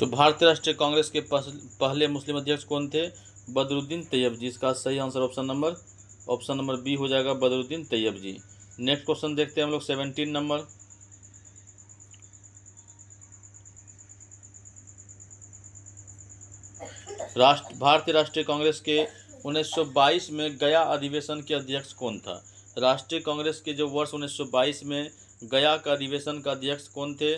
तो भारतीय राष्ट्रीय कांग्रेस के पहले मुस्लिम अध्यक्ष कौन थे? बदरुद्दीन तैयब। इसका सही आंसर ऑप्शन नंबर बी हो जाएगा, बदरुद्दीन तैयब जी। नेक्स्ट क्वेश्चन देखते हैं हम लोग 17 नंबर। भारतीय राष्ट्रीय कांग्रेस के 1922 में गया अधिवेशन के अध्यक्ष कौन था? राष्ट्रीय कांग्रेस के जो वर्ष 1922 में गया का अधिवेशन का अध्यक्ष कौन थे?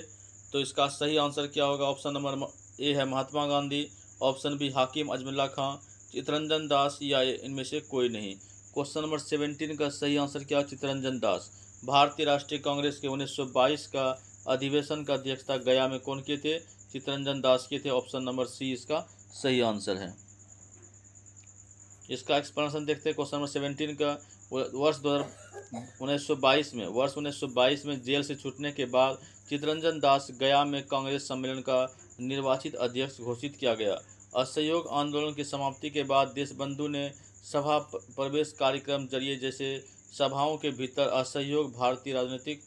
तो इसका सही आंसर क्या होगा? ऑप्शन नंबर ए है महात्मा गांधी, ऑप्शन बी हाकिम अजमुल्ला खां, चित्तरंजन दास, या इनमें से कोई नहीं। क्वेश्चन नंबर 17 का सही आंसर क्या? चित्तरंजन दास। भारतीय राष्ट्रीय कांग्रेस के 1922 का अधिवेशन का अध्यक्षता गया में कौन किए थे? चित्तरंजन दास किए थे। ऑप्शन नंबर सी इसका सही आंसर है। इसका एक्सप्लेनेशन देखते हैं। क्वेश्चन नंबर 17 का वर्ष 1922 में जेल से छूटने के बाद चित्तरंजन दास गया में कांग्रेस सम्मेलन का निर्वाचित अध्यक्ष घोषित किया गया। असहयोग आंदोलन की समाप्ति के बाद देशबंधु ने सभा प्रवेश कार्यक्रम जरिए जैसे सभाओं के भीतर असहयोग भारतीय राजनीतिक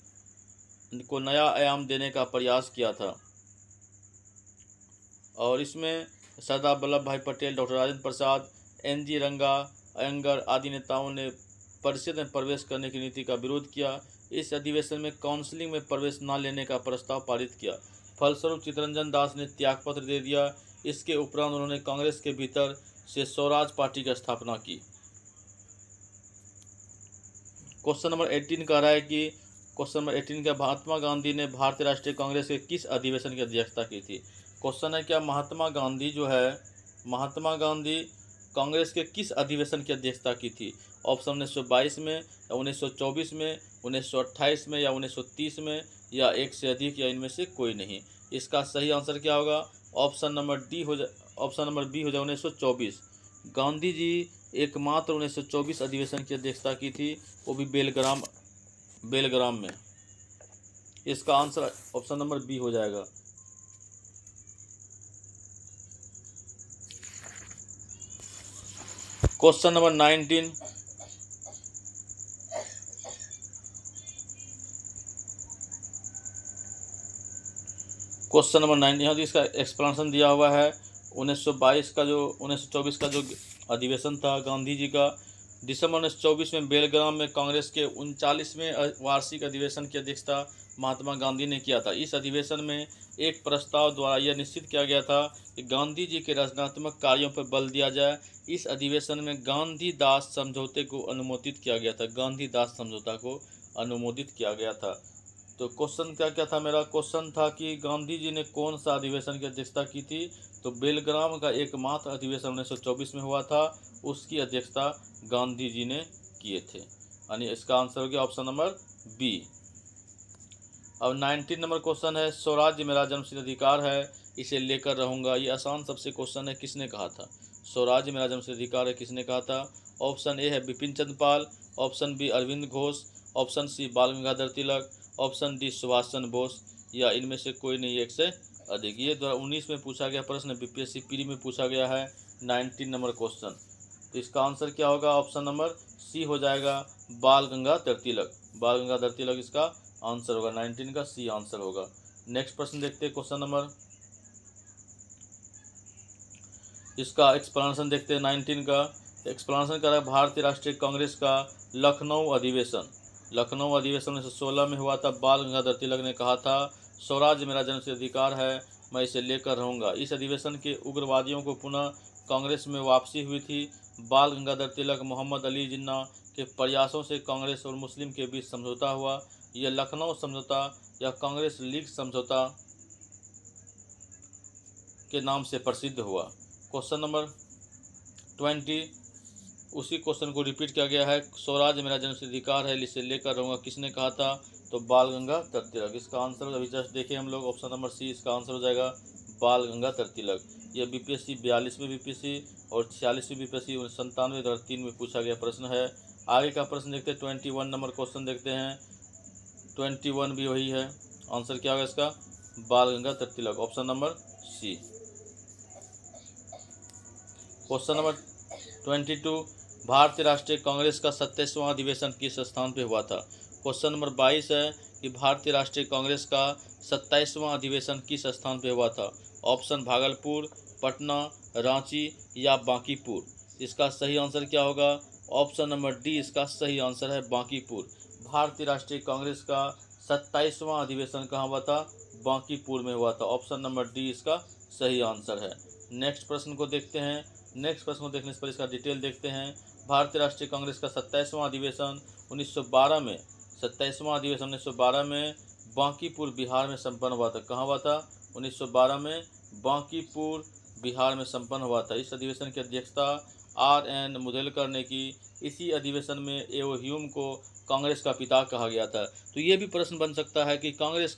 को नया आयाम देने का प्रयास किया था, और इसमें सरदार वल्लभ भाई पटेल, डॉक्टर राजेंद्र प्रसाद, एन.जी. रंगा, अयंगर आदि नेताओं ने परिषद में प्रवेश करने की नीति का विरोध किया। इस अधिवेशन में काउंसिलिंग में प्रवेश न लेने का प्रस्ताव पारित किया। फलस्वरूप चित्तरंजन दास ने त्यागपत्र दे दिया। इसके उपरांत उन्होंने कांग्रेस के भीतर से स्वराज पार्टी की स्थापना की। क्वेश्चन नंबर 18 कह रहा है कि क्वेश्चन नंबर 18 का महात्मा गांधी ने भारतीय राष्ट्रीय कांग्रेस के किस अधिवेशन की अध्यक्षता की थी? क्वेश्चन है क्या महात्मा गांधी कांग्रेस के किस अधिवेशन की अध्यक्षता की थी? ऑप्शन 1922 में, या 1924 में, 1928 में, या 1930 में, या एक से अधिक, या इनमें से कोई नहीं। इसका सही आंसर क्या होगा? ऑप्शन नंबर बी हो जाए 1924। गांधी जी एकमात्र 1924 अधिवेशन की अध्यक्षता की थी, वो भी बेलग्राम में। इसका आंसर ऑप्शन नंबर बी हो जाएगा। Question number 19। क्वेश्चन नंबर 19 यहाँ इसका एक्सप्लेनेशन दिया हुआ है। 1924 का जो अधिवेशन था गांधी जी का, दिसंबर 1924 में बेलग्राम में कांग्रेस के 39वें वार्षिक अधिवेशन की अध्यक्षता महात्मा गांधी ने किया था। इस अधिवेशन में एक प्रस्ताव द्वारा यह निश्चित किया गया था कि गांधी जी के रचनात्मक कार्यों पर बल दिया जाए। इस अधिवेशन में गांधी दास समझौते को अनुमोदित किया गया था। गांधी दास समझौता को अनुमोदित किया गया था। तो क्वेश्चन क्या था मेरा? क्वेश्चन था कि गांधी जी ने कौन सा अधिवेशन की अध्यक्षता की थी? तो बेलग्राम का एकमात्र अधिवेशन 1924 में हुआ था, उसकी अध्यक्षता गांधी जी ने किए थे। यानी इसका आंसर हो गया ऑप्शन नंबर बी। अब 19 नंबर क्वेश्चन है, स्वराज्य मेरा जन्मसिद्ध अधिकार है, इसे लेकर रहूंगा। ये आसान सबसे क्वेश्चन है, किसने कहा था? स्वराज्य मेरा जन्मसिद्ध अधिकार है, किसने कहा था? ऑप्शन ए है Bipin Chandra Pal, option B Arvind Ghosh, option C Bal Gangadhar Tilak, option D Subhash Chandra Bose, या इनमें से कोई नहीं एक से अधिक। ये 2019 में पूछा गया प्रश्न, बीपीएससी प्री में पूछा गया है 19 नंबर क्वेश्चन। तो इसका आंसर क्या होगा? ऑप्शन नंबर सी हो जाएगा, बाल गंगाधर तिलक। बाल गंगाधर तिलक इसका आंसर होगा, 19 का सी आंसर होगा। नेक्स्ट प्रश्न देखते हैं, क्वेश्चन नंबर, इसका एक्सप्लेनेशन देखते हैं। 19 का एक्सप्लेनेशन कर रहा है, भारतीय राष्ट्रीय कांग्रेस का लखनऊ अधिवेशन 1916 में हुआ था। बाल गंगाधर तिलक ने कहा था, स्वराज्य मेरा जन्मसिद्ध अधिकार है, मैं इसे लेकर रहूंगा। इस अधिवेशन के उग्रवादियों को पुनः कांग्रेस में वापसी हुई थी। बाल गंगाधर तिलक, मोहम्मद अली जिन्ना के प्रयासों से कांग्रेस और मुस्लिम के बीच समझौता हुआ। यह लखनऊ समझौता या कांग्रेस लीग समझौता के नाम से प्रसिद्ध हुआ। क्वेश्चन नंबर 20, उसी क्वेश्चन को रिपीट किया गया है। स्वराज्य मेरा जन्मसिद्ध अधिकार है, इसे लेकर रहूंगा, किसने कहा था? तो बाल गंगाधर तिलक। इसका आंसर अभी जस्ट देखें हम लोग, ऑप्शन नंबर सी इसका आंसर हो जाएगा, बाल गंगाधर तिलक। यह बीपीएससी 42वें बीपीएससी और 46वें बीपीएससी 97 2003 में पूछा गया प्रश्न है। आगे का प्रश्न देखते हैं, 21 नंबर क्वेश्चन देखते हैं। 21 भी वही है, आंसर क्या होगा इसका? Bal Gangadhar Tilak, option number C. Question number 22, भारतीय राष्ट्रीय कांग्रेस का 27वां अधिवेशन किस स्थान पर हुआ था? क्वेश्चन नंबर 22 है कि भारतीय राष्ट्रीय कांग्रेस का 27वां अधिवेशन किस स्थान पर हुआ था? ऑप्शन भागलपुर, पटना, रांची या बांकीपुर। इसका सही आंसर क्या होगा? ऑप्शन नंबर डी इसका सही आंसर है, बांकीपुर। भारतीय राष्ट्रीय कांग्रेस का 27वां अधिवेशन कहाँ हुआ था? बांकीपुर में हुआ था। ऑप्शन नंबर डी इसका सही आंसर है। नेक्स्ट प्रश्न को देखते हैं। नेक्स्ट प्रश्न को देखने से पहले इसका डिटेल देखते हैं। भारतीय राष्ट्रीय कांग्रेस का 27वां अधिवेशन 1912 में 27वां अधिवेशन 1912 में बांकीपुर बिहार में संपन्न हुआ था। कहाँ हुआ था? 1912 में बांकीपुर बिहार में संपन्न हुआ था। इस अधिवेशन की अध्यक्षता आर.एन. मुदलिकर ने की। इसी अधिवेशन में ए.ओ. ह्यूम को कांग्रेस का पिता कहा गया था। तो ये भी प्रश्न बन सकता है कि कांग्रेस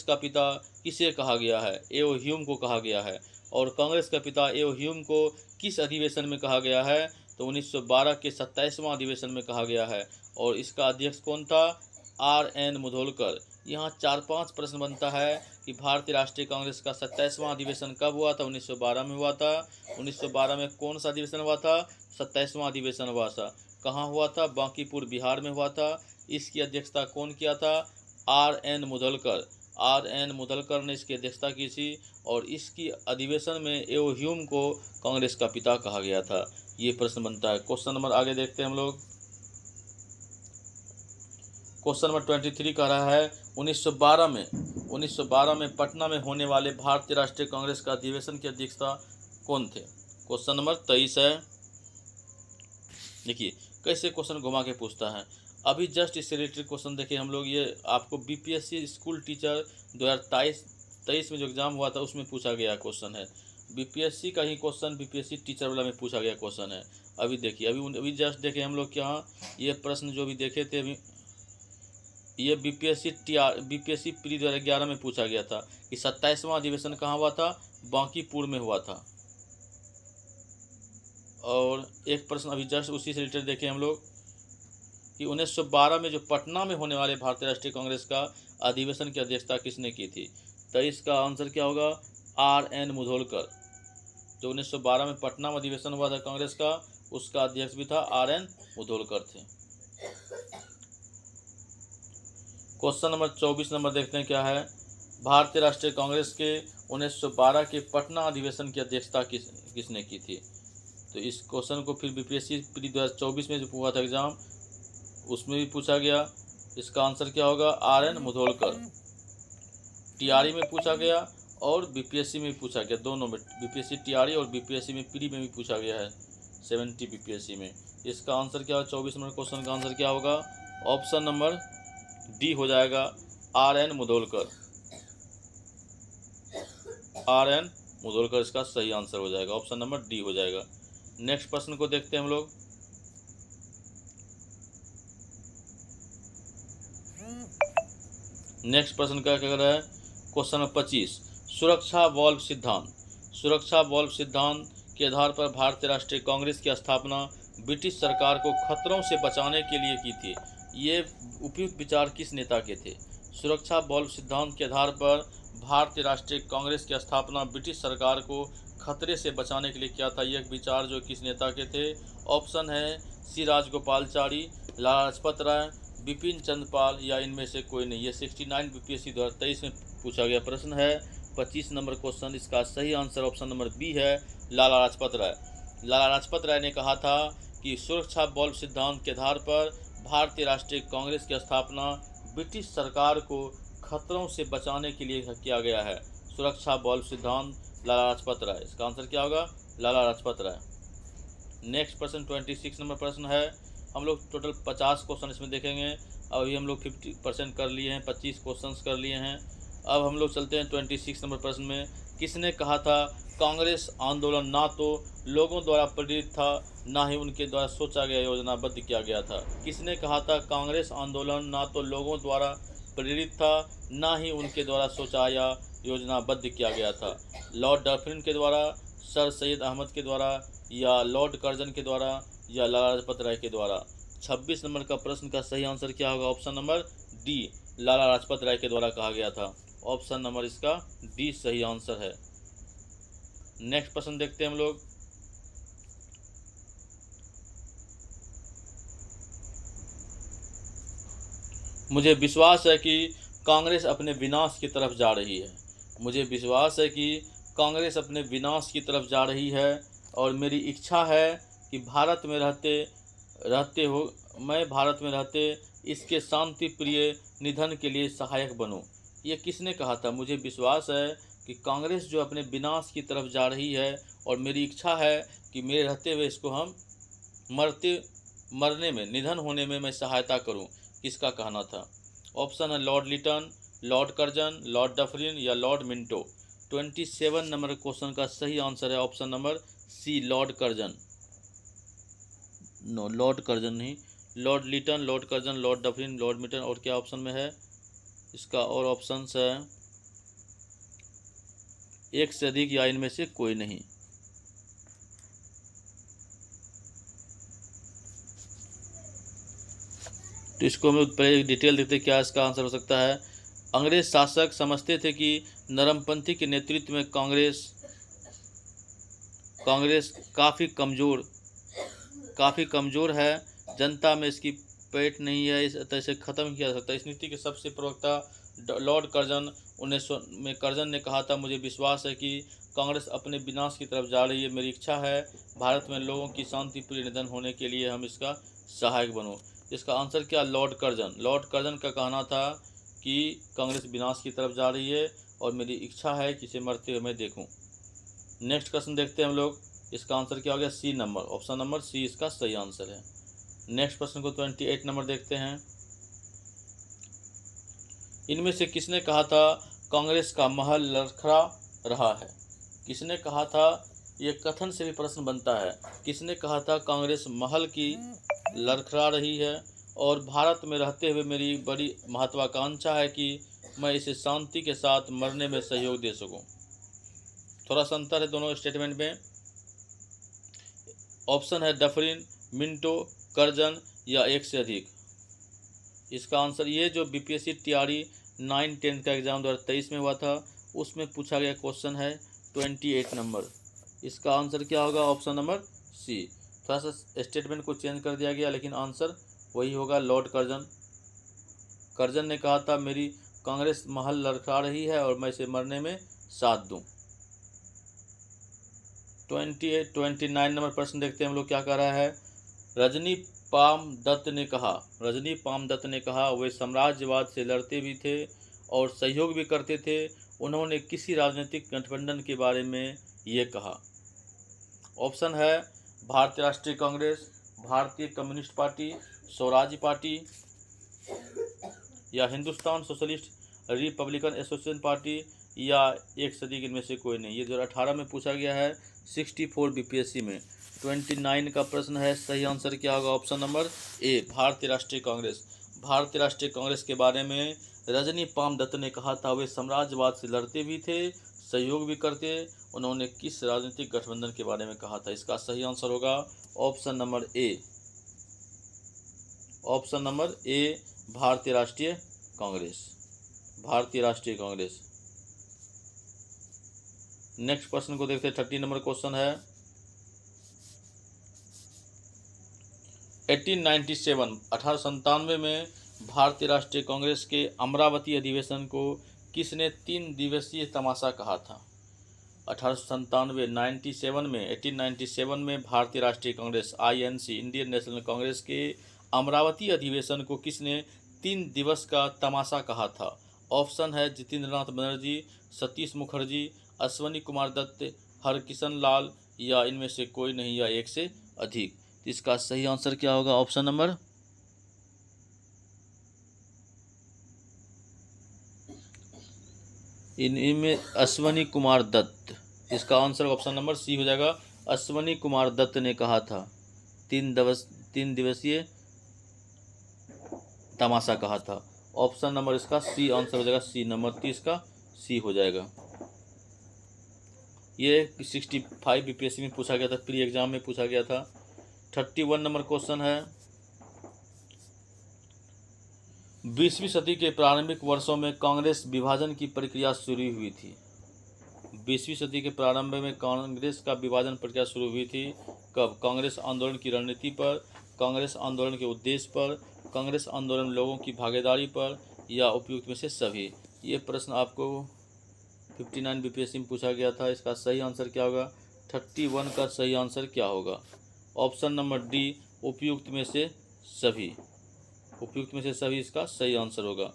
का पिता किसे कहा गया है? ए.ओ. ह्यूम को कहा गया है। और कांग्रेस का पिता ए.ओ. ह्यूम को किस अधिवेशन में कहा गया है? तो 1912 के 27वां अधिवेशन में कहा गया है। और इसका अध्यक्ष कौन था? आर.एन. मुदलिकर। यहाँ 4-5 प्रश्न बनता है कि भारतीय राष्ट्रीय कांग्रेस का 27वां अधिवेशन कब हुआ था? 1912 में हुआ था। 1912 में कौन सा अधिवेशन हुआ था? 27वां अधिवेशन हुआ था। कहाँ हुआ था? बांकीपुर बिहार में हुआ था। इसकी अध्यक्षता कौन किया था? आर.एन. मुदलिकर। आर.एन. मुदलिकर ने इसकी अध्यक्षता की थी। और इसकी अधिवेशन में ए.ओ. ह्यूम को कांग्रेस का पिता कहा गया था। ये प्रश्न बनता है। क्वेश्चन नंबर आगे देखते हैं हम लोग। क्वेश्चन नंबर 23 कह रहा है 1912 में पटना में होने वाले भारतीय राष्ट्रीय कांग्रेस का अधिवेशन की अध्यक्षता कौन थे? क्वेश्चन नंबर 23 है। देखिए कैसे क्वेश्चन घुमा के पूछता है। अभी जस्ट इससे रिलेटेड क्वेश्चन देखिए हम लोग, ये आपको बीपीएससी स्कूल टीचर 2023 में जो एग्जाम हुआ था उसमें पूछा गया क्वेश्चन है। बीपीएससी का ही क्वेश्चन बीपीएससी टीचर वाला में पूछा गया क्वेश्चन है। अभी देखिए अभी जस्ट देखे हम लोग क्या, ये प्रश्न जो भी देखे थे अभी, ये बीपीएससी प्री 2011 में पूछा गया था कि 27वां अधिवेशन कहाँ हुआ था? बांकीपुर में हुआ था। और एक प्रश्न अभी जस्ट उसी से रिलेटेड देखें हम लोग कि 1912 में जो पटना में होने वाले भारतीय राष्ट्रीय कांग्रेस का अधिवेशन की अध्यक्षता किसने की थी? तो इसका आंसर क्या होगा? आर.एन. मुदलिकर। जो 1912 में पटना में अधिवेशन हुआ था कांग्रेस का, उसका अध्यक्ष भी था आर.एन. मुदलिकर थे। क्वेश्चन नंबर 24 नंबर देखते हैं क्या है। भारतीय राष्ट्रीय कांग्रेस के 1912 के पटना अधिवेशन की अध्यक्षता किसने की थी? तो इस क्वेश्चन को फिर बीपीएससी प्री 2024 में जो हुआ था एग्जाम उसमें भी पूछा गया। इसका आंसर क्या होगा? आर.एन. मुदलिकर। टीआरई में पूछा गया और बीपीएससी में भी पूछा गया, दोनों में, बीपीएससी टीआरई और बीपीएससी में प्री में भी पूछा गया है 70 बीपीएससी में। इसका आंसर क्या होगा? 24 नंबर क्वेश्चन का आंसर क्या होगा? ऑप्शन नंबर डी हो जाएगा, आर.एन. मुदलिकर। आर.एन. मुदलिकर इसका सही आंसर हो जाएगा, ऑप्शन नंबर डी हो जाएगा। नेक्स्ट प्रश्न को देखते हैं हम लोग। नेक्स्ट प्रश्न क्या कह रहा है? क्वेश्चन नंबर 25, सुरक्षा वॉल्व सिद्धांत के आधार पर भारतीय राष्ट्रीय कांग्रेस की स्थापना ब्रिटिश सरकार को खतरों से बचाने के लिए की थी। ये उपयुक्त विचार किस नेता के थे? सुरक्षा वॉल्व सिद्धांत के आधार पर भारतीय राष्ट्रीय कांग्रेस की स्थापना ब्रिटिश सरकार को खतरे से बचाने के लिए किया था। यह विचार जो किस नेता के थे? ऑप्शन है सी राजगोपालचारी, लाला लाजपत राय, बिपिन चंद्र पाल या इनमें से कोई नहीं। ये 69 बीपीएससी 2023 में पूछा गया प्रश्न है। 25 नंबर क्वेश्चन, इसका सही आंसर ऑप्शन नंबर बी है, लाला लाजपत राय। लाला लाजपत राय ने कहा था कि सुरक्षा वॉल्व सिद्धांत के आधार पर भारतीय राष्ट्रीय कांग्रेस की स्थापना ब्रिटिश सरकार को खतरों से बचाने के लिए किया गया है। सुरक्षा वॉल्व सिद्धांत, लाला लाजपत राय। इसका आंसर क्या होगा? लाला लाजपत राय। नेक्स्ट प्रश्न 26 नंबर प्रश्न है। हम लोग टोटल 50 क्वेश्चन इसमें देखेंगे। अभी हम लोग 50% कर लिए हैं, 25 क्वेश्चंस कर लिए हैं। अब हम लोग चलते हैं 26 नंबर प्रश्न में। किसने कहा था कांग्रेस आंदोलन ना तो लोगों द्वारा प्रेरित था, ना ही उनके द्वारा सोचा गया योजनाबद्ध किया गया था? किसने कहा था कांग्रेस आंदोलन ना तो लोगों द्वारा प्रेरित था, ना ही उनके द्वारा सोचा या योजनाबद्ध किया गया था? लॉर्ड डफरिन के द्वारा, सर सैयद अहमद के द्वारा, या लॉर्ड कर्जन के द्वारा, या लाला लाजपत राय के द्वारा? 26 नंबर का प्रश्न का सही आंसर क्या होगा? Option number D, Lala Lajpat Rai के द्वारा कहा गया था। ऑप्शन नंबर इसका डी सही आंसर है। नेक्स्ट प्रश्न देखते हैं हम लोग। मुझे विश्वास है कि कांग्रेस अपने विनाश की तरफ जा रही है। मुझे विश्वास है कि कांग्रेस अपने विनाश की तरफ जा रही है और मेरी इच्छा है कि भारत में रहते इसके शांति प्रिय निधन के लिए सहायक बनूं। ये किसने कहा था? मुझे विश्वास है कि कांग्रेस जो अपने विनाश की तरफ जा रही है और मेरी इच्छा है कि मेरे रहते हुए इसको हम मरने में, निधन होने में मैं सहायता करूं। किसका कहना था? ऑप्शन है Lord Lytton, Lord Curzon, Lord Dufferin या लॉर्ड मिंटो। 27 नंबर क्वेश्चन का सही आंसर है option number C, Lord Curzon. No, Lord Curzon नहीं, Lord Lytton, Lord Curzon, Lord Dufferin, Lord Minto. और क्या ऑप्शन में है इसका? और ऑप्शंस है एक से अधिक या इनमें से कोई नहीं। तो इसको हम पहले डिटेल देखते हैं क्या इसका आंसर हो सकता है। अंग्रेज शासक समझते थे कि नरमपंथी के नेतृत्व में कांग्रेस काफ़ी कमज़ोर है, जनता में इसकी पेट नहीं है, इस तरह से ख़त्म किया जा सकता है। इस नीति के सबसे प्रवक्ता लॉर्ड कर्जन 1900 में कर्जन ने कहा था, मुझे विश्वास है कि कांग्रेस अपने विनाश की तरफ जा रही है। मेरी इच्छा है भारत में लोगों की शांतिप्रिय निधन होने के लिए हम इसका सहायक बनूं। इसका आंसर क्या? Lord Curzon. लॉर्ड कर्जन का कहना था कि कांग्रेस विनाश की तरफ जा रही है और मेरी इच्छा है कि इसे मरते हुए मैं देखूं। नेक्स्ट क्वेश्चन देखते हैं हम लोग। इसका आंसर क्या हो गया? C number, option number C इसका सही आंसर है। नेक्स्ट क्वेश्चन को 28 नंबर देखते हैं। इनमें से किसने कहा था कांग्रेस का महल लड़खड़ा रहा है? किसने कहा था? ये कथन से भी प्रश्न बनता है। किसने कहा था कांग्रेस महल की लड़खड़ा रही है और भारत में रहते हुए मेरी बड़ी महत्वाकांक्षा है कि मैं इसे शांति के साथ मरने में सहयोग दे सकूं। थोड़ा सा अंतर है दोनों स्टेटमेंट में। ऑप्शन है डफरिन, मिंटो, कर्जन या एक से अधिक। इसका आंसर ये जो बीपीएससी टीआरई 9-10 का एग्जाम 2023 में हुआ था उसमें पूछा गया क्वेश्चन है 28 नंबर। इसका आंसर क्या होगा? Option number C. थोड़ा सा स्टेटमेंट को चेंज कर दिया गया लेकिन आंसर वही होगा, लॉर्ड कर्जन। कर्जन ने कहा था मेरी कांग्रेस महल लड़खड़ा रही है और मैं इसे मरने में साथ दूं। 29 नंबर प्रश्न देखते हैं हम लोग क्या कह रहा है। रजनी पाम दत्त ने कहा वे साम्राज्यवाद से लड़ते भी थे और सहयोग भी करते थे। उन्होंने किसी राजनीतिक गठबंधन के बारे में ये कहा? ऑप्शन है भारतीय राष्ट्रीय कांग्रेस, भारतीय कम्युनिस्ट पार्टी, स्वराज पार्टी या Hindustan socialist Republican association party या एक से अधिक इनमें से कोई नहीं। ये 2018 में पूछा गया है 64 बीपीएससी में। 29 का प्रश्न है, सही आंसर क्या होगा? ऑप्शन नंबर ए, भारतीय राष्ट्रीय कांग्रेस। भारतीय राष्ट्रीय कांग्रेस के बारे में रजनी पाम दत्त ने कहा था वे साम्राज्यवाद से लड़ते भी थे, सहयोग भी करते। उन्होंने किस राजनीतिक गठबंधन के बारे में कहा था? इसका सही आंसर होगा ऑप्शन नंबर ए, ऑप्शन नंबर ए, भारतीय राष्ट्रीय कांग्रेस। भारतीय राष्ट्रीय कांग्रेस। नेक्स्ट क्वेश्चन को देखते हैं। 30 नंबर क्वेश्चन है 1897 में भारतीय राष्ट्रीय कांग्रेस के अमरावती अधिवेशन को किसने 3 दिवसीय तमाशा कहा था? 1897 में भारतीय राष्ट्रीय Congress INC Indian national Congress के अमरावती अधिवेशन को किसने 3 दिवस का तमाशा कहा था? ऑप्शन है जितेंद्रनाथ बनर्जी, सतीश मुखर्जी, अश्वनी कुमार दत्त, हरकिशन लाल या इनमें से कोई नहीं या एक से अधिक। इसका सही आंसर क्या होगा? ऑप्शन नंबर इनमें अश्वनी कुमार दत्त। इसका आंसर ऑप्शन नंबर सी हो जाएगा। अश्वनी कुमार दत्त ने कहा था 3 दिवसीय तमाशा कहा था। ऑप्शन नंबर इसका सी आंसर हो जाएगा, सी नंबर 30 का सी हो जाएगा। ये 65 बीपीएससी में पूछा गया था, प्री एग्जाम में पूछा गया था। 31 नंबर क्वेश्चन है 20वीं सदी के प्रारंभिक वर्षों में कांग्रेस विभाजन की प्रक्रिया शुरू हुई थी। 20वीं सदी के प्रारंभ में कांग्रेस का विभाजन प्रक्रिया शुरू हुई थी। कब? कांग्रेस आंदोलन की रणनीति पर, कांग्रेस आंदोलन के उद्देश्य पर, कांग्रेस आंदोलन लोगों की भागीदारी पर या उपयुक्त में से सभी। ये प्रश्न आपको 59 बीपीएससी में पूछा गया था। इसका सही आंसर क्या होगा? 31 का सही आंसर क्या होगा? ऑप्शन नंबर डी, उपयुक्त में से सभी। उपयुक्त में से सभी इसका सही आंसर होगा।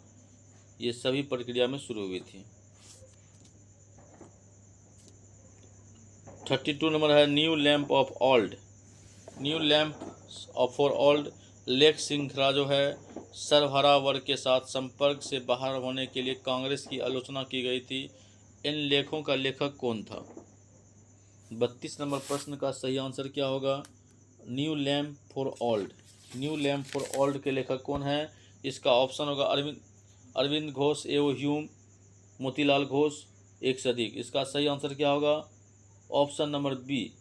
ये सभी प्रक्रिया में शुरू हुई थी। 32 नंबर है new lamp of old. New lamp for old लेख श्रृंखला जो है सर्वहारा वर्ग के साथ संपर्क से बाहर होने के लिए कांग्रेस की आलोचना की गई थी। इन लेखों का लेखक कौन था? 32 नंबर प्रश्न का सही आंसर क्या होगा? New lamp for old. New lamp for old के लेखक कौन है? इसका ऑप्शन होगा अरविंद घोष एवं ह्यूम, मोतीलाल घोष, एक से अधिक। इसका सही आंसर क्या होगा? Option number B,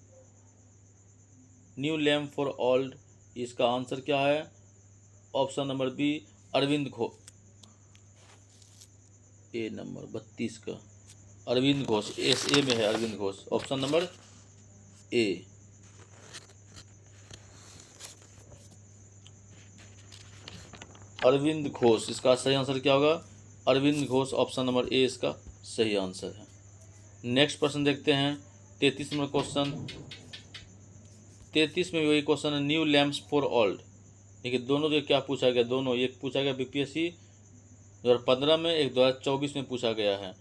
new lamp for old. इसका आंसर क्या है? Option number B, Arvind Ghosh. A number 32 का अरविंद घोष, एस ए में है Arvind Ghosh, option number A. Arvind Ghosh, इसका सही आंसर क्या होगा? Arvind Ghosh, option number A इसका सही आंसर है। नेक्स्ट प्रश्न देखते हैं 33 नंबर क्वेश्चन। 33 में वही क्वेश्चन है न्यू लैंप्स फॉर ओल्ड। देखिए दोनों जो क्या पूछा गया, दोनों एक पूछा गया बीपीएससी 2015 में, एक 2024 में पूछा गया है।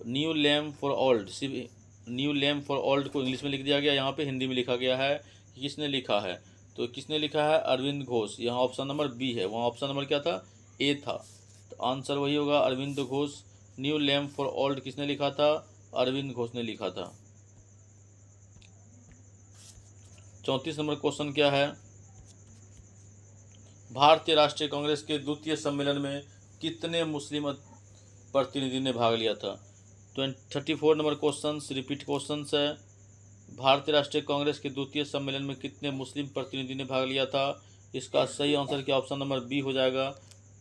न्यू लैंप फॉर ओल्ड, सिर्फ न्यू लैंप फॉर ओल्ड को इंग्लिश में लिख दिया गया, यहाँ पे हिंदी में लिखा गया है। किसने लिखा है? तो किसने लिखा है? अरविंद घोष। यहाँ ऑप्शन नंबर बी है, वहाँ ऑप्शन नंबर क्या था? ए था। तो आंसर वही होगा Arvind Ghosh. New lamp for old किसने लिखा था? अरविंद घोष ने लिखा था। 34 नंबर क्वेश्चन क्या है? भारतीय राष्ट्रीय कांग्रेस के द्वितीय सम्मेलन में कितने मुस्लिम प्रतिनिधि ने भाग लिया था? 34 नंबर क्वेश्चन रिपीट क्वेश्चन है। भारतीय राष्ट्रीय कांग्रेस के द्वितीय सम्मेलन में कितने मुस्लिम प्रतिनिधि ने भाग लिया था? इसका सही आंसर क्या? ऑप्शन नंबर बी हो जाएगा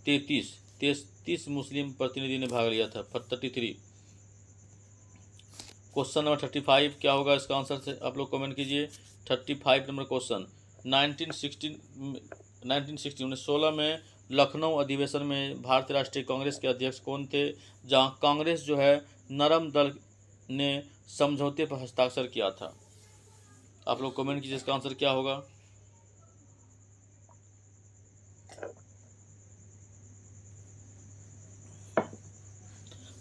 33 मुस्लिम प्रतिनिधि ने भाग लिया था। 33। क्वेश्चन नंबर 35 क्या होगा? इसका आंसर से आप लोग कमेंट कीजिए। 35 नंबर क्वेश्चन 1916 में लखनऊ अधिवेशन में भारतीय राष्ट्रीय कांग्रेस के अध्यक्ष कौन थे? जहां कांग्रेस जो है नरम दल ने समझौते पर हस्ताक्षर किया था। आप लोग कमेंट कीजिए इसका आंसर क्या होगा?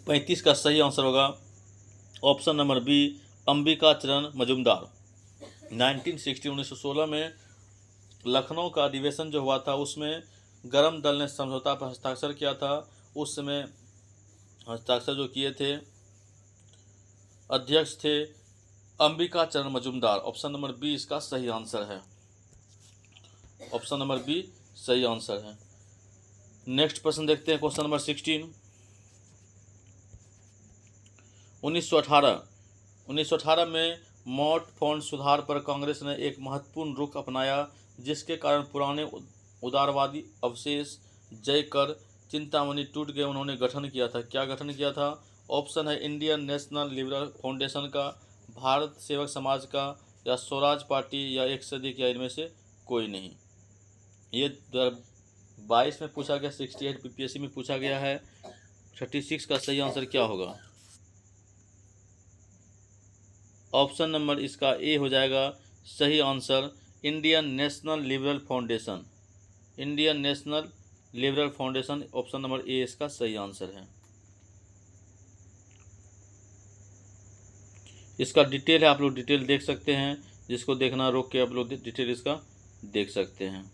पैंतीस का सही आंसर होगा ऑप्शन नंबर बी, अंबिका चरण मजूमदार। 1916 में लखनऊ का अधिवेशन जो हुआ था उसमें गरम दल ने समझौता पर हस्ताक्षर किया था। उस समय हस्ताक्षर जो किए थे अध्यक्ष थे अंबिका चरण मजूमदार। ऑप्शन नंबर बी इसका सही आंसर है। ऑप्शन नंबर बी सही आंसर है। नेक्स्ट प्रश्न देखते हैं क्वेश्चन नंबर 16। 1918 में मॉट फंड सुधार पर कांग्रेस ने एक महत्वपूर्ण रुख अपनाया, जिसके कारण पुराने उदारवादी अवशेष जयकर चिंतामणि टूट गए। उन्होंने गठन किया था। क्या गठन किया था? ऑप्शन है इंडियन नेशनल लिबरल फाउंडेशन का, भारत सेवक समाज का, या स्वराज पार्टी, या एक से अधिक, या इनमें से कोई नहीं। ये 2022 में पूछा गया, 68 बीपीएससी में पूछा गया है। 36 का सही आंसर क्या होगा? ऑप्शन नंबर इसका ए हो जाएगा सही answer, Indian national liberal foundation. Indian national liberal foundation, option number A इसका सही आंसर है। इसका डिटेल है, आप लोग डिटेल देख सकते हैं। जिसको देखना रोक के आप लोग डिटेल इसका देख सकते हैं।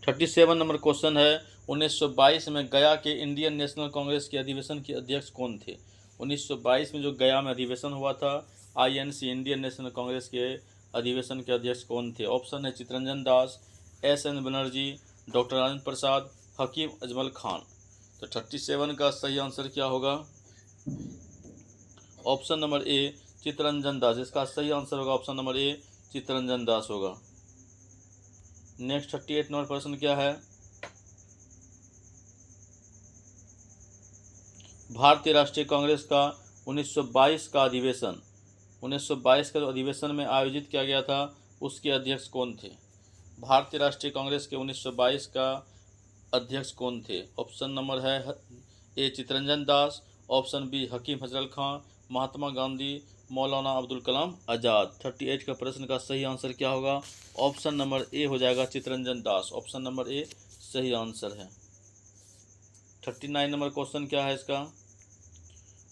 37 नंबर क्वेश्चन है 1922 में गया के इंडियन नेशनल कांग्रेस के अधिवेशन के अध्यक्ष कौन थे? 1922 में जो गया में अधिवेशन हुआ था आईएनसी, इंडियन नेशनल कांग्रेस के अधिवेशन के अध्यक्ष कौन थे? ऑप्शन है चितरंजन दास, एस.एन. बनर्जी, डॉक्टर राजेंद्र प्रसाद, हकीम अजमल खान। तो 37 का सही आंसर क्या होगा? ऑप्शन नंबर ए चितरंजन दास। इसका सही आंसर होगा ऑप्शन नंबर ए चितरंजन दास होगा। नेक्स्ट 38 नंबर प्रश्न क्या है? भारतीय राष्ट्रीय कांग्रेस का 1922 का अधिवेशन, 1922 का अधिवेशन में आयोजित किया गया था, उसके अध्यक्ष कौन थे? भारतीय राष्ट्रीय कांग्रेस के 1922 का अध्यक्ष कौन थे? ऑप्शन नंबर है ए चितरंजन दास, ऑप्शन बी हकीम हजरत खां, महात्मा गांधी, मौलाना अब्दुल कलाम आज़ाद। 38 का प्रश्न का सही आंसर क्या होगा? ऑप्शन नंबर ए हो जाएगा चितरंजन दास। ऑप्शन नंबर ए सही आंसर है। 39 नंबर क्वेश्चन क्या है इसका?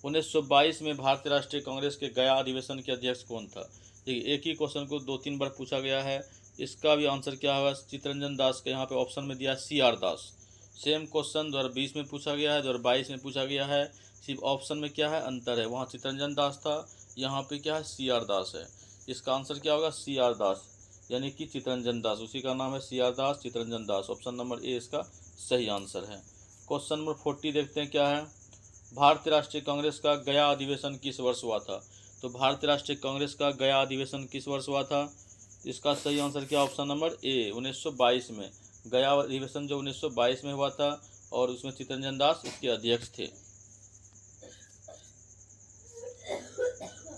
1922 में भारतीय राष्ट्रीय कांग्रेस के गया अधिवेशन के अध्यक्ष कौन था? देखिए, एक ही क्वेश्चन को 2-3 बार पूछा गया है। इसका भी आंसर क्या होगा? चितरंजन दास का यहाँ पे ऑप्शन में दिया CR दास। सेम क्वेश्चन 2020 में पूछा गया है, 2022 में पूछा गया है, सिर्फ ऑप्शन में क्या है अंतर है। वहाँ चितरंजन दास था, यहाँ पे क्या है CR दास है। इसका आंसर क्या होगा? CR दास, यानी कि चितरंजन दास, उसी का नाम है CR Das, Chittaranjan Das. Option number A इसका सही आंसर है। क्वेश्चन नंबर 40 देखते हैं क्या है। भारतीय राष्ट्रीय कांग्रेस का गया अधिवेशन किस वर्ष हुआ था? तो भारतीय राष्ट्रीय कांग्रेस का गया अधिवेशन किस वर्ष हुआ था? इसका सही आंसर क्या? ऑप्शन नंबर ए 1922 में। गया अधिवेशन जो 1922 में हुआ था और उसमें चितरंजन दास इसके अध्यक्ष थे।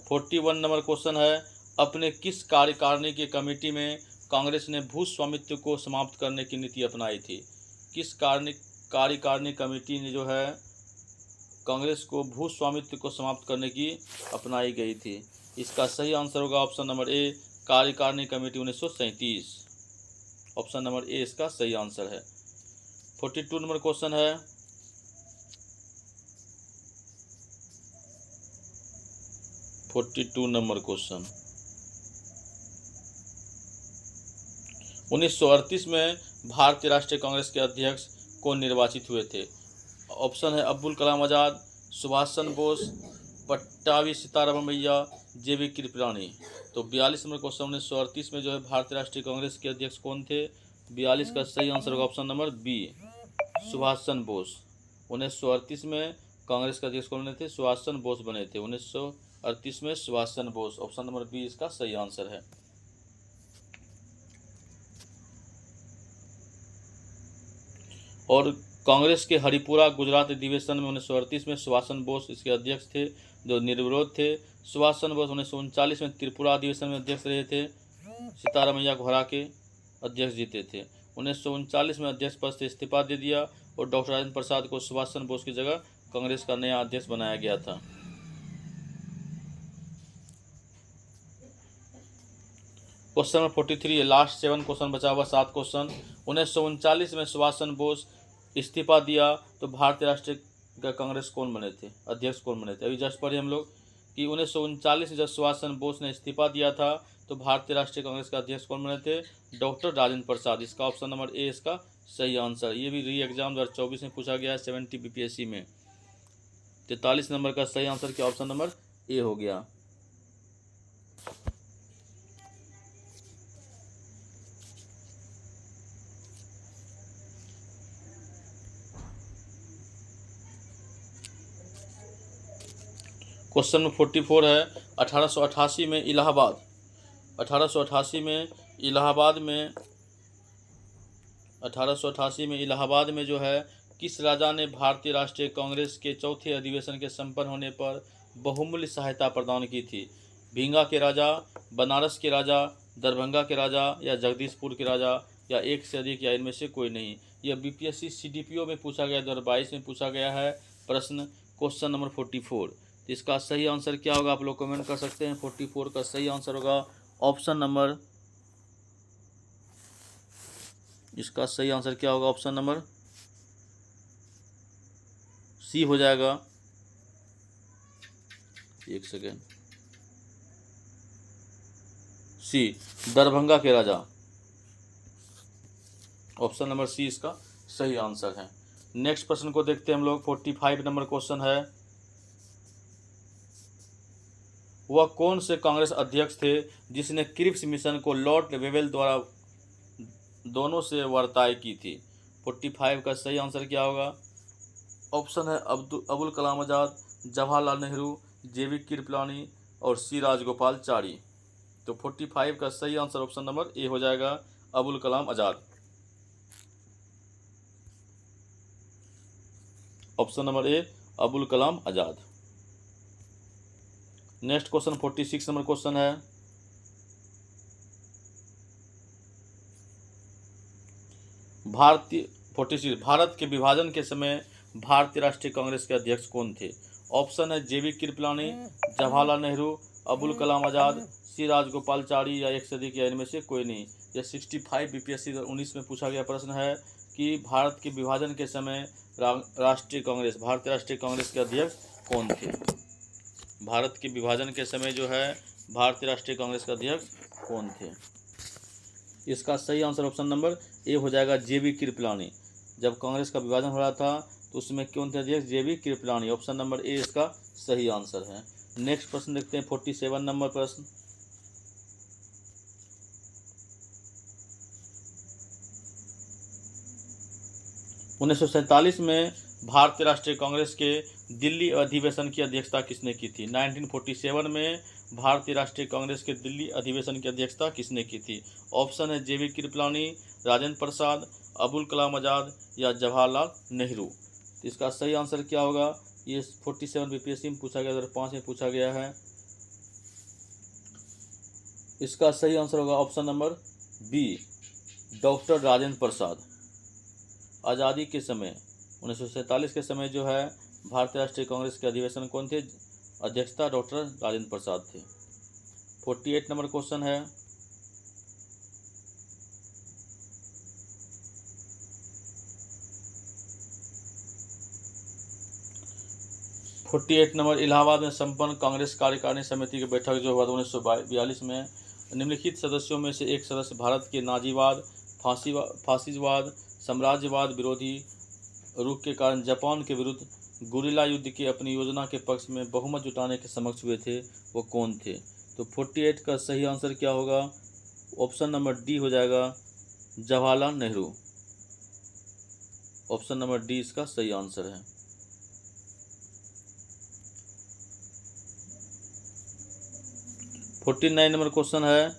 41 नंबर क्वेश्चन है, अपने किस कार्यकारिणी की कमेटी में कांग्रेस ने भू स्वामित्व को समाप्त करने की नीति अपनाई थी? किस कार्यकारिणी कमेटी ने जो है कांग्रेस को भू स्वामित्व को समाप्त करने की अपनाई गई थी? इसका सही आंसर होगा ऑप्शन नंबर ए कार्यकारिणी कमेटी 1937। ऑप्शन नंबर ए इसका सही आंसर है। 42 नंबर क्वेश्चन है, नंबर क्वेश्चन 1938 में भारतीय राष्ट्रीय कांग्रेस के अध्यक्ष कौन निर्वाचित हुए थे? ऑप्शन है अब्दुल कलाम आज़ाद, सुभाष चंद्र बोस, पट्टाभी सीतारामैया, JV कृपलानी। तो 42 नंबर क्वेश्चन 1938 में जो है भारतीय राष्ट्रीय कांग्रेस के अध्यक्ष कौन थे? 42 का सही आंसर होगा option number B Subhash Chandra Bose. 1938 में कांग्रेस के अध्यक्ष कौन बने थे? सुभाष चंद्र बोस बने थे 1938 में, Subhash Chandra Bose. Option number B इसका सही आंसर है। और कांग्रेस के हरिपुरा गुजरात अधिवेशन में 1938 में सुभाष चंद्र बोस इसके अध्यक्ष थे, जो निर्विरोध थे। सुभाष चंद्र बोस 1939 में त्रिपुरा अधिवेशन में अध्यक्ष रहे थे, सीतारामैया को हरा के अध्यक्ष जीते थे। 1939 में अध्यक्ष पद से इस्तीफा दे दिया और डॉक्टर राजेंद्र प्रसाद को सुभाष चंद्र बोस की जगह कांग्रेस का नया अध्यक्ष बनाया गया था। क्वेश्चन नंबर 43 है, लास्ट 7 क्वेश्चन बचा हुआ, 7 क्वेश्चन। 1939 में सुभाष चंद्र बोस इस्तीफा दिया तो भारतीय राष्ट्रीय कांग्रेस कौन बने थे, अध्यक्ष कौन बने थे? अभी जस्ट पढ़े हम लोग कि 1939 में जब सुभाष चंद्र बोस ने इस्तीफा दिया था तो भारतीय राष्ट्रीय कांग्रेस का अध्यक्ष कौन बने थे? डॉक्टर राजेंद्र प्रसाद। इसका ऑप्शन नंबर ए इसका सही आंसर। ये भी री एग्जाम 2024 में पूछा गया है 70 BPSC में। 43 नंबर का सही आंसर क्या? ऑप्शन नंबर ए हो गया। क्वेश्चन नंबर 44 है, 1888 में इलाहाबाद 1888 में इलाहाबाद में जो है किस राजा ने भारतीय राष्ट्रीय कांग्रेस के चौथे अधिवेशन के संपन्न होने पर बहुमूल्य सहायता प्रदान की थी? भींगा के राजा, बनारस के राजा, दरभंगा के राजा या जगदीशपुर के राजा या एक से अधिक या इनमें से कोई नहीं? यह BPSC CDPO में पूछा गया, 2022 में पूछा गया है प्रश्न, क्वेश्चन नंबर 44। तो इसका सही आंसर क्या होगा आप लोग कमेंट कर सकते हैं। 44 का सही आंसर होगा ऑप्शन नंबर, इसका सही आंसर क्या होगा? ऑप्शन नंबर सी हो जाएगा। एक सेकेंड, सी दरभंगा के राजा। ऑप्शन नंबर सी इसका सही आंसर है। नेक्स्ट प्रश्न को देखते हैं हम लोग। 45 नंबर क्वेश्चन है, वह कौन से कांग्रेस अध्यक्ष थे जिसने क्रिप्स मिशन को लॉर्ड वेवेल द्वारा दोनों से वार्ताएं की थी? 45 का सही आंसर क्या होगा? ऑप्शन है अबुल कलाम आज़ाद, जवाहरलाल नेहरू, JV कृपलानी और C राजगोपालाचारी। तो 45 का सही आंसर ऑप्शन नंबर ए हो जाएगा, Abul Kalam Azad. Option number A Abul Kalam Azad. Next question 46 number question है, भारत के विभाजन के समय भारतीय राष्ट्रीय कांग्रेस के अध्यक्ष कौन थे? ऑप्शन है जेबी कृपलानी, जवाहरलाल नेहरू, अबुल कलाम आज़ाद, सी राजगोपालचारी या एक से अधिक या इनमें से कोई नहीं। यह 65 बीपीएससी 19 में पूछा गया प्रश्न है कि भारत के विभाजन के समय भारतीय राष्ट्रीय कांग्रेस के अध्यक्ष कौन थे? भारत के विभाजन के समय जो है भारतीय राष्ट्रीय कांग्रेस के अध्यक्ष कौन थे? इसका सही आंसर ऑप्शन नंबर ए हो जाएगा, जेबी कृपलानी। जब कांग्रेस का विभाजन हो रहा था तो उसमें कौन थे अध्यक्ष? जेबी कृपलानी। ऑप्शन नंबर ए इसका सही आंसर है। नेक्स्ट प्रश्न देखते हैं, 47 नंबर प्रश्न। उन्नीस में भारतीय राष्ट्रीय कांग्रेस के दिल्ली अधिवेशन की अध्यक्षता किसने की थी? 1947 में भारतीय राष्ट्रीय कांग्रेस के दिल्ली अधिवेशन की अध्यक्षता किसने की थी? ऑप्शन है जेबी कृपलानी, राजेंद्र प्रसाद, अबुल कलाम आज़ाद या जवाहरलाल नेहरू। तो इसका सही आंसर क्या होगा? ये 47 बीपीएससी में पूछा गया, 2005 में पूछा गया है। इसका सही आंसर होगा option number B, doctor Rajendra Prasad. आज़ादी के समय 1947 के समय जो है भारतीय राष्ट्रीय कांग्रेस के अधिवेशन कौन थे? अध्यक्षता डॉक्टर राजेंद्र प्रसाद थे। 48 नंबर क्वेश्चन है, इलाहाबाद में संपन्न कांग्रेस कार्यकारिणी समिति की बैठक जो हुआ 1942 में निम्नलिखित सदस्यों में से एक सदस्य भारत के नाजीवाद, फासिजवाद, साम्राज्यवाद विरोधी रुख के कारण जापान के विरुद्ध गुरिल्ला युद्ध की अपनी योजना के पक्ष में बहुमत जुटाने के समक्ष हुए थे, वो कौन थे? तो 48 का सही आंसर क्या होगा? ऑप्शन नंबर डी हो जाएगा, Jawaharlal Nehru. Option number D इसका सही आंसर है। फोर्टी 49 नंबर क्वेश्चन है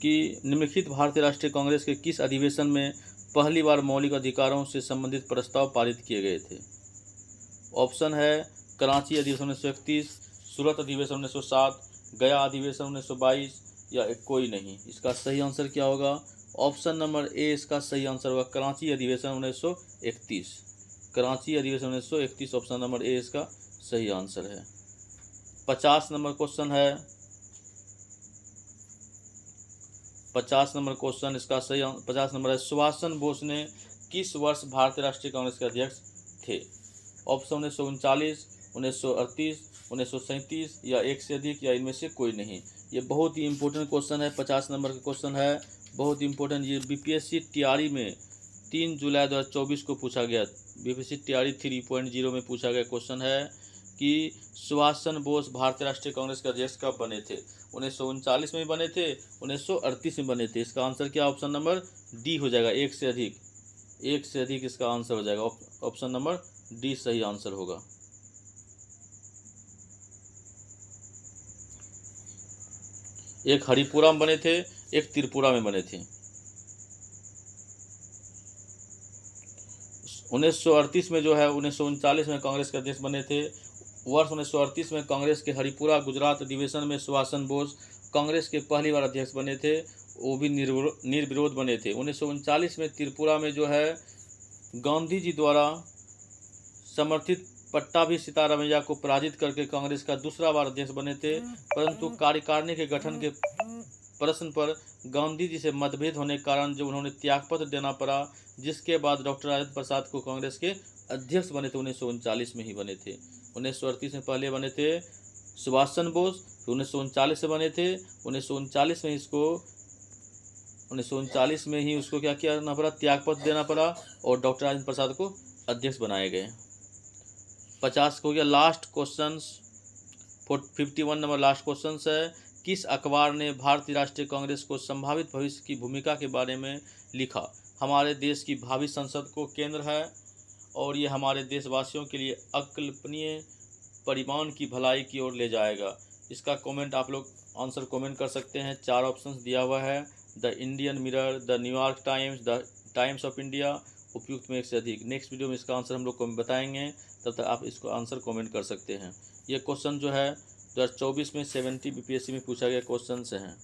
कि निम्नलिखित भारतीय राष्ट्रीय कांग्रेस के किस अधिवेशन में पहली बार मौलिक अधिकारों से संबंधित प्रस्ताव पारित किए गए थे? ऑप्शन है कराची अधिवेशन 1931, सूरत अधिवेशन 1907, गया अधिवेशन 1922 या कोई नहीं। इसका सही आंसर क्या होगा? ऑप्शन नंबर ए इसका सही आंसर होगा, कराची अधिवेशन 1931। कराची अधिवेशन 1931 ऑप्शन नंबर ए इसका सही आंसर है। 50 नंबर क्वेश्चन है, 50 नंबर क्वेश्चन इसका सही 50 नंबर है, सुभाष चंद्र बोस ने किस वर्ष भारतीय राष्ट्रीय कांग्रेस के अध्यक्ष थे? ऑप्शन 1939, 1938, 1937 या एक से अधिक या इनमें से कोई नहीं। ये बहुत ही इंपॉर्टेंट क्वेश्चन है, 50 नंबर का क्वेश्चन है, बहुत इंपॉर्टेंट। ये बीपीएससी टीआरई में 3 जुलाई 2024 को पूछा गया, बीपीएससी टीआरई 3.0 में पूछा गया क्वेश्चन है कि सुभाष चंद्र बोस भारतीय राष्ट्रीय कांग्रेस के अध्यक्ष कब बने थे? 1939 में बने थे, 1938 में बने थे। इसका आंसर क्या ऑप्शन नंबर डी हो जाएगा, एक से अधिक। एक से अधिक इसका आंसर हो जाएगा, ऑप्शन नंबर डी सही आंसर होगा। एक हरिपुरा में बने थे, एक त्रिपुरा में बने थे। 1938 में जो है 1939 में कांग्रेस के अध्यक्ष बने थे। वर्ष 1938 में कांग्रेस के हरिपुरा गुजरात अधिवेशन में सुभाष चंद्र बोस कांग्रेस के पहली बार अध्यक्ष बने थे, वो भी निर्विरोध बने थे। 1939 में त्रिपुरा में जो है गांधी जी द्वारा समर्थित पट्टाभी सीतारामैया को पराजित करके कांग्रेस का दूसरा बार अध्यक्ष बने थे, परंतु कार्यकारिणी के गठन के प्रश्न पर गांधी जी से मतभेद होने के कारण जो उन्होंने त्यागपत्र देना पड़ा, जिसके बाद डॉक्टर राजेंद्र प्रसाद को कांग्रेस के अध्यक्ष बने थे। 1939 में ही बने थे। 1938 में पहले बने थे सुभाष चंद्र बोस, फिर 1939 से बने थे। 1939 में ही उसको क्या करना पड़ा, त्यागपत्र देना पड़ा और डॉक्टर राजेंद्र प्रसाद को अध्यक्ष बनाए गए। 50 को गया। Last question 51 number last question है, किस अखबार ने भारतीय राष्ट्रीय कांग्रेस को संभावित भविष्य की भूमिका के बारे में लिखा? हमारे देश की भावी संसद को केंद्र है और ये हमारे देशवासियों के लिए अकल्पनीय परिमाण की भलाई की ओर ले जाएगा। इसका कमेंट आप लोग आंसर कमेंट कर सकते हैं। 4 ऑप्शंस दिया हुआ है, the Indian mirror, the New York times, the times of India, उपयुक्त में एक से अधिक। नेक्स्ट वीडियो में इसका आंसर हम लोग को बताएंगे, तब तक आप इसको आंसर कमेंट कर सकते हैं। ये क्वेश्चन जो है 2024 में 70 बीपीएससी में पूछा गया क्वेश्चन से हैं।